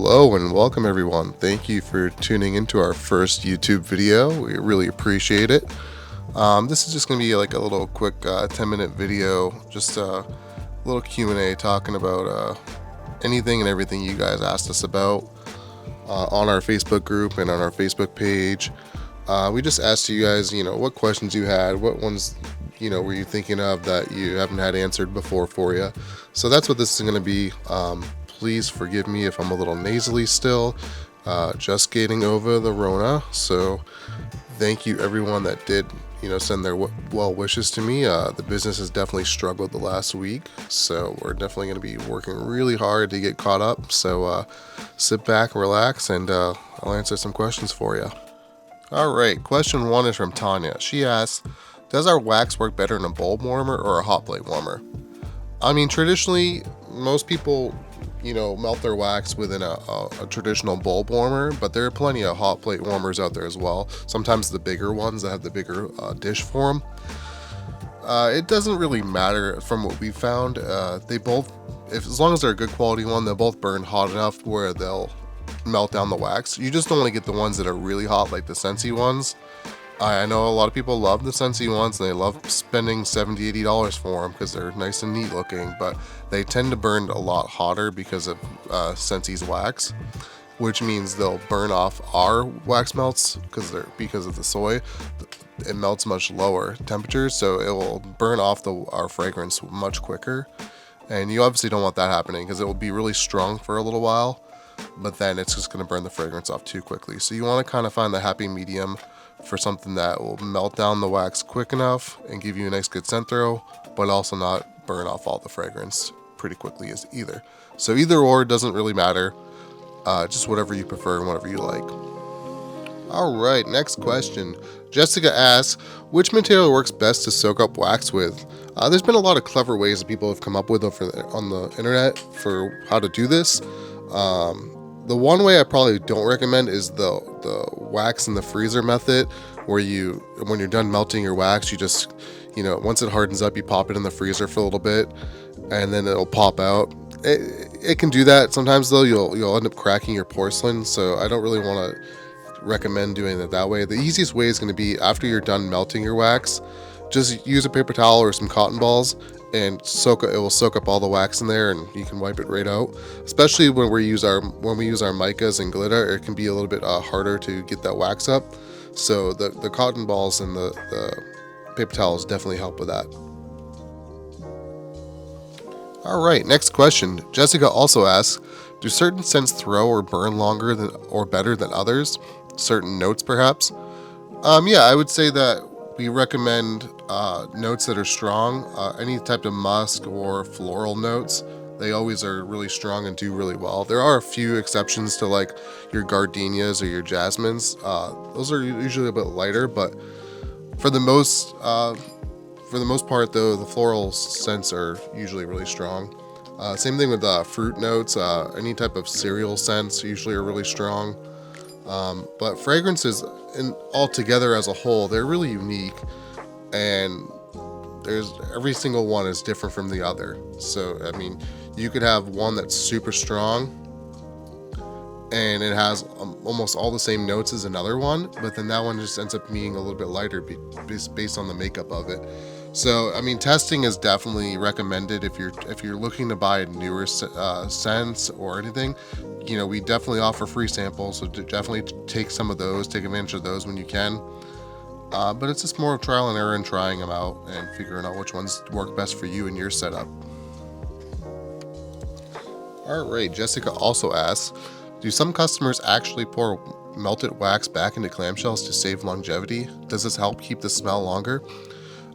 Hello and welcome everyone. Thank you for tuning into our first YouTube video. We really appreciate it. This is just going to be like a little quick 10-minute video, just a little Q&A talking about anything and everything you guys asked us about on our Facebook group and on our Facebook page. We just asked you guys, what questions you had, what ones, were you thinking of that you haven't had answered before for you. So that's what this is going to be. Please forgive me if I'm a little nasally still, just getting over the Rona. So thank you everyone that did, send their well wishes to me. The business has definitely struggled the last week, so we're definitely going to be working really hard to get caught up. So sit back, relax, and I'll answer some questions for you. All right, question 1 is from Tanya. She asks, does our wax work better in a bulb warmer or a hot plate warmer? I mean, traditionally, most people melt their wax within a traditional bulb warmer, but there are plenty of hot plate warmers out there as well. Sometimes the bigger ones that have the bigger dish for them. It doesn't really matter from what we found. They both, as long as they're a good quality one, they'll both burn hot enough where they'll melt down the wax. You just don't want to get the ones that are really hot, like the Scentsy ones. I know a lot of people love the Scentsy ones and they love spending $70-$80 for them because they're nice and neat looking, but they tend to burn a lot hotter because of Scentsy's wax, which means they'll burn off our wax melts because of the soy. It melts much lower temperatures, so it will burn off our fragrance much quicker. And you obviously don't want that happening because it will be really strong for a little while, but then it's just going to burn the fragrance off too quickly. So you want to kind of find the happy medium for something that will melt down the wax quick enough and give you a nice good scent throw, but also not burn off all the fragrance pretty quickly as either. So either or doesn't really matter, just whatever you prefer and whatever you like. All right, next question. Jessica asks, which material works best to soak up wax with? There's been a lot of clever ways that people have come up with on the internet for how to do this. The one way I probably don't recommend is the wax in the freezer method, where when you're done melting your wax, you just, once it hardens up, you pop it in the freezer for a little bit, and then it'll pop out. It can do that. Sometimes though, you'll end up cracking your porcelain, so I don't really want to recommend doing it that way. The easiest way is going to be after you're done melting your wax, just use a paper towel or some cotton balls and it will soak up all the wax in there, and you can wipe it right out. Especially when we use our micas and glitter, it can be a little bit harder to get that wax up. So the cotton balls and the paper towels definitely help with that. All right, next question. Jessica also asks, do certain scents throw or burn longer or better than others? Certain notes perhaps? Yeah, I would say that we recommend notes that are strong. Any type of musk or floral notes, they always are really strong and do really well. There are a few exceptions to like your gardenias or your jasmines. Those are usually a bit lighter, but for the most part though, the floral scents are usually really strong. Same thing with fruit notes. Any type of cereal scents usually are really strong. But fragrances all together as a whole, they're really unique, and every single one is different from the other. So I mean, you could have one that's super strong and it has almost all the same notes as another one, but then that one just ends up being a little bit lighter based on the makeup of it. So I mean, testing is definitely recommended if you're looking to buy newer scents or anything. We definitely offer free samples, so definitely take advantage of those when you can. But it's just more of trial and error and trying them out and figuring out which ones work best for you and your setup. All right, Jessica also asks, do some customers actually pour melted wax back into clamshells to save longevity? Does this help keep the smell longer?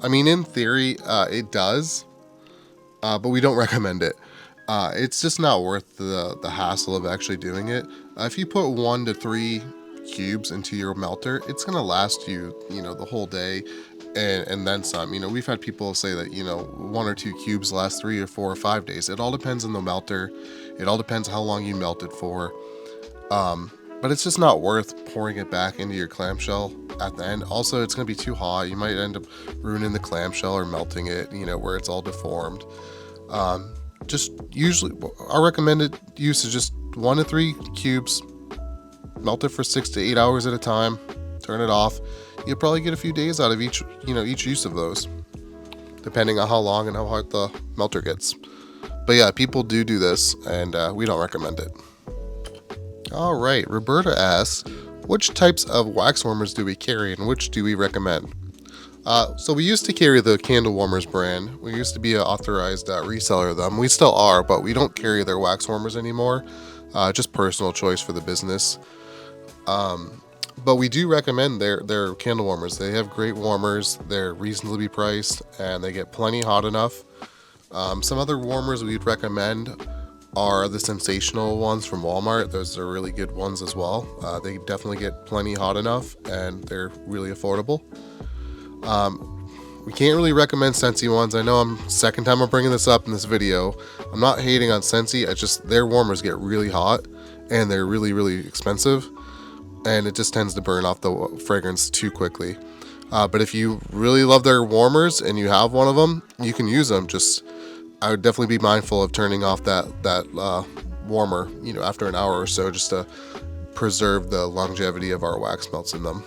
I mean, in theory, it does, but we don't recommend it. It's just not worth the hassle of actually doing it. If you put 1 to 3 cubes into your melter, it's gonna last you, the whole day, and then some. We've had people say that 1 or 2 cubes last 3 or 4 or 5 days. It all depends on the melter. It all depends how long you melt it for. But it's just not worth pouring it back into your clamshell at the end. Also, it's gonna be too hot. You might end up ruining the clamshell or melting it, where it's all deformed. Just usually, our recommended use is just 1 to 3 cubes. Melt it for 6 to 8 hours at a time. Turn it off. You'll probably get a few days out of each use of those, depending on how long and how hot the melter gets. But yeah, people do this, and we don't recommend it. All right, Roberta asks, which types of wax warmers do we carry and which do we recommend? So we used to carry the Candle Warmers brand. We used to be an authorized reseller of them. We still are, but we don't carry their wax warmers anymore. Just personal choice for the business. But we do recommend their candle warmers. They have great warmers. They're reasonably priced, and they get plenty hot enough. Some other warmers we'd recommend are the sensational ones from Walmart. Those are really good ones as well. They definitely get plenty hot enough, and they're really affordable. We can't really recommend Scentsy ones. I know I'm second time I'm bringing this up in this video. I'm not hating on Scentsy. It's just their warmers get really hot, and they're really, really expensive, and it just tends to burn off the fragrance too quickly. But if you really love their warmers and you have one of them, you can use them. Just I would definitely be mindful of turning off that warmer, after an hour or so, just to preserve the longevity of our wax melts in them.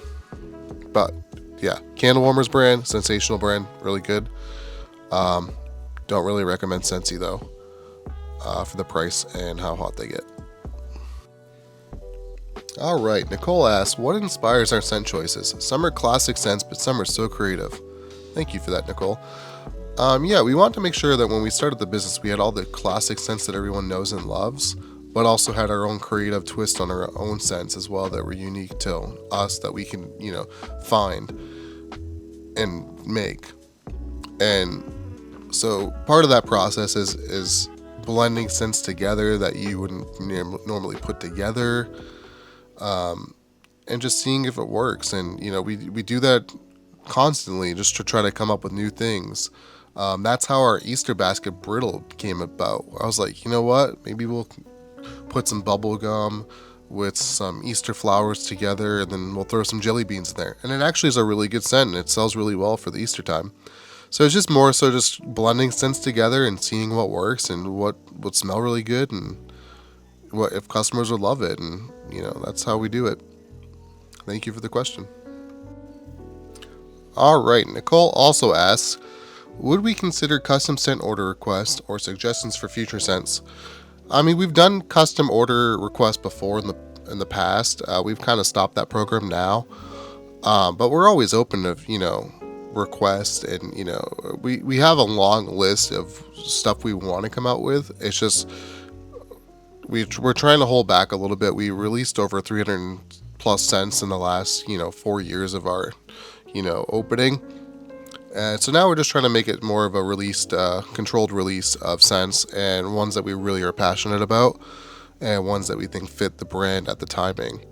But yeah, Candle Warmers brand, sensational brand, really good. Don't really recommend Scentsy though, for the price and how hot they get. All right, Nicole asks, what inspires our scent choices? Some are classic scents, but some are so creative. Thank you for that, Nicole. Yeah, we want to make sure that when we started the business, we had all the classic scents that everyone knows and loves, but also had our own creative twist on our own scents as well that were unique to us, that we can, find and make. And so part of that process is blending scents together that you wouldn't normally put together, and just seeing if it works. And we do that constantly just to try to come up with new things. That's how our Easter basket brittle came about. I was like, you know what? Maybe we'll put some bubble gum with some Easter flowers together, and then we'll throw some jelly beans in there. And it actually is a really good scent, and it sells really well for the Easter time. So it's just more so just blending scents together and seeing what works and what would smell really good and what if customers would love it. And that's how we do it. Thank you for the question. All right, Nicole also asks, would we consider custom scent order requests or suggestions for future scents? I mean, we've done custom order requests before in the past. We've kind of stopped that program now, but we're always open to requests, and we have a long list of stuff we want to come out with. It's just we're trying to hold back a little bit. We released over 300 plus scents in the last 4 years of our opening. And so now we're just trying to make it more of a controlled release of scents, and ones that we really are passionate about, and ones that we think fit the brand at the timing.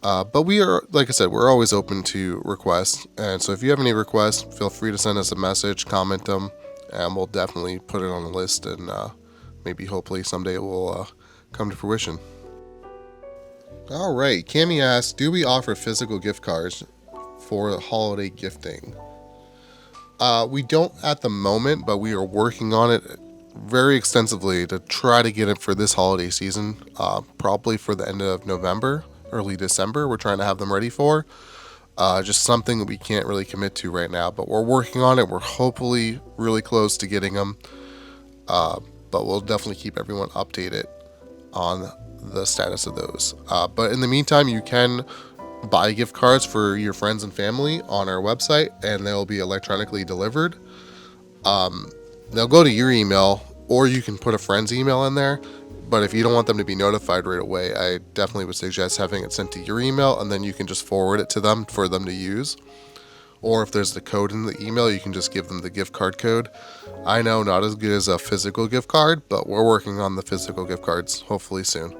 But we are, like I said, we're always open to requests. And so if you have any requests, feel free to send us a message, comment them, and we'll definitely put it on the list, and maybe hopefully someday it will come to fruition. All right, Cami asks, do we offer physical gift cards for holiday gifting? We don't at the moment, but we are working on it very extensively to try to get it for this holiday season, probably for the end of November, early December. We're trying to have them ready for. Just something that we can't really commit to right now, but we're working on it. We're hopefully really close to getting them, but we'll definitely keep everyone updated on the status of those. But in the meantime, you can buy gift cards for your friends and family on our website, and they'll be electronically delivered. They'll go to your email, or you can put a friend's email in there. But if you don't want them to be notified right away, I definitely would suggest having it sent to your email, and then you can just forward it to them for them to use. Or if there's the code in the email, you can just give them the gift card code. I know, not as good as a physical gift card, but we're working on the physical gift cards hopefully soon.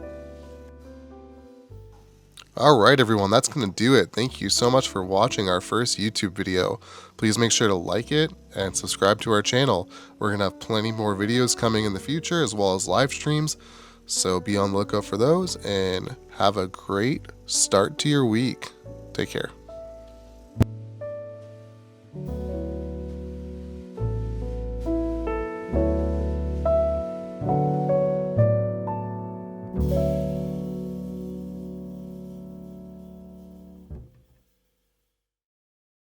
Alright everyone, that's going to do it. Thank you so much for watching our first YouTube video. Please make sure to like it and subscribe to our channel. We're going to have plenty more videos coming in the future, as well as live streams. So be on the lookout for those, and have a great start to your week. Take care. you.